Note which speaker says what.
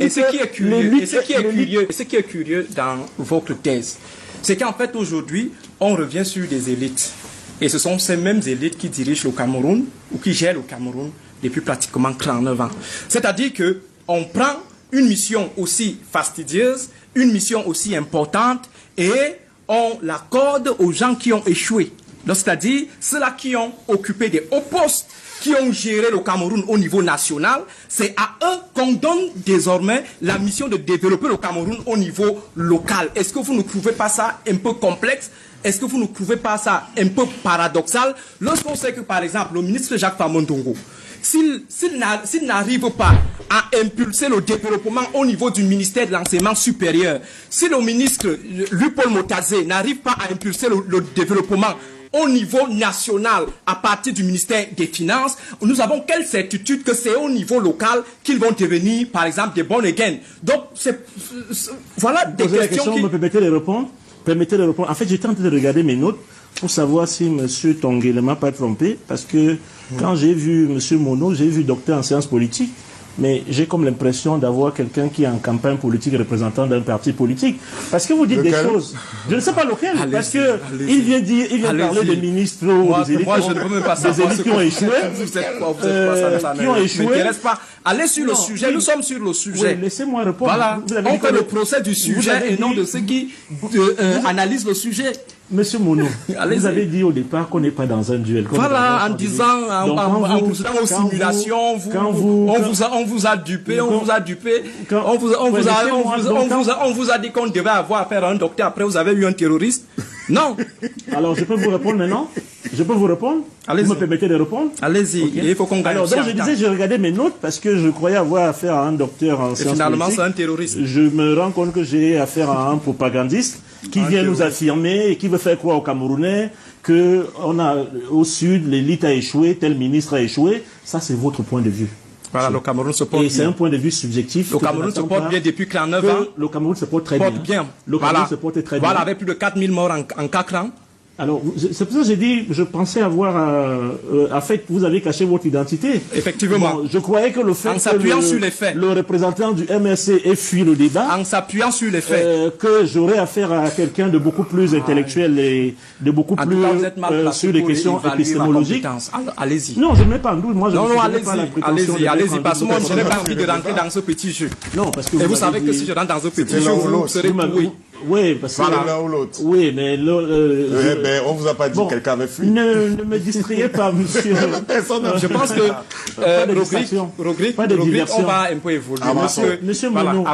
Speaker 1: Et ce qui est curieux dans votre thèse, c'est qu'en fait aujourd'hui, on revient sur des élites. Et ce sont ces mêmes élites qui dirigent le Cameroun ou qui gèrent le Cameroun depuis pratiquement 39 ans. C'est-à-dire qu'on prend une mission aussi fastidieuse, une mission aussi importante et on l'accorde aux gens qui ont échoué. C'est-à-dire ceux-là qui ont occupé des hauts postes, qui ont géré le Cameroun au niveau national, c'est à eux qu'on donne désormais la mission de développer le Cameroun au niveau local. Est-ce que vous ne trouvez pas ça un peu complexe? Est-ce que vous ne trouvez pas ça un peu paradoxal lorsqu'on sait que, par exemple, le ministre Jacques Famondongo, s'il n'arrive pas à impulser le développement au niveau du ministère de l'enseignement supérieur, si le ministre Luc-Paul Motazé n'arrive pas à impulser le développement au niveau national à partir du ministère des Finances, nous avons quelle certitude que c'est au niveau local qu'ils vont devenir, par exemple, des born again. Donc, voilà des questions qui...
Speaker 2: Me permettez de répondre? Permettez de répondre. En fait, j'étais en train de regarder mes notes pour savoir si M. Tongué ne m'a pas trompé, parce que quand j'ai vu M. Mono, j'ai vu docteur en sciences politiques, mais j'ai comme l'impression d'avoir quelqu'un qui est en campagne politique représentant d'un parti politique. Parce que vous dites des choses, je ne sais pas lequel, parce que il vient parler des ministres ou des élites qui ont échoué. Qui ont échoué.
Speaker 1: Allez sur le sujet, nous sommes sur le sujet.
Speaker 2: Oui, laissez-moi répondre.
Speaker 1: Voilà, on fait le procès du sujet et non de ceux qui analysent le sujet.
Speaker 2: Monsieur Mono, vous avez dit au départ qu'on n'est pas dans un duel.
Speaker 1: Voilà, en disant, en procédant aux simulations, on vous a dupé, on vous a dit qu'on devait avoir affaire à un docteur, après vous avez eu un terroriste. Non.
Speaker 2: Alors, je peux vous répondre maintenant? Je peux vous répondre? Vous me permettez de répondre?
Speaker 1: Allez-y, okay. Il faut qu'on gagne.
Speaker 2: Alors, donc, je disais, j'ai regardé mes notes parce que je croyais avoir affaire à un docteur en sciences politiques.
Speaker 1: Finalement, c'est un terroriste.
Speaker 2: Je me rends compte que j'ai affaire à un propagandiste qui vient nous affirmer et qui veut faire croire aux Camerounais que au sud, l'élite a échoué, tel ministre a échoué. Ça, c'est votre point de vue.
Speaker 1: Voilà, le Cameroun se porte bien.
Speaker 2: Et c'est un point de vue subjectif.
Speaker 1: Le Cameroun se porte bien depuis 49 ans.
Speaker 2: Le Cameroun se porte très bien. Le Cameroun se porte très bien.
Speaker 1: Voilà, avec plus de 4000 morts en 4 ans.
Speaker 2: Alors, c'est pour ça que j'ai dit, je pensais avoir... en fait, vous avez caché votre identité.
Speaker 1: Effectivement.
Speaker 2: Bon, je croyais que le fait que le représentant du MRC ait fui le débat...
Speaker 1: En s'appuyant sur les faits.
Speaker 2: Que j'aurais affaire à quelqu'un de beaucoup plus intellectuel et de beaucoup plus sur les questions épistémologiques.
Speaker 1: Allez-y.
Speaker 2: Non, je ne mets pas en doute. Moi, je
Speaker 1: non, allez-y, parce que moi, je n'ai pas envie de rentrer dans ce petit jeu.
Speaker 2: Non, parce que
Speaker 1: et vous savez que si je rentre dans ce petit jeu, vous serez pourri.
Speaker 2: Oui, parce que
Speaker 3: l'un ou l'autre.
Speaker 2: Oui, mais
Speaker 3: on vous a pas dit que quelqu'un avait fui.
Speaker 2: Ne me distrayez pas, monsieur.
Speaker 1: Je pense que Rogric, on va un peu évoluer.
Speaker 2: Monsieur Mono,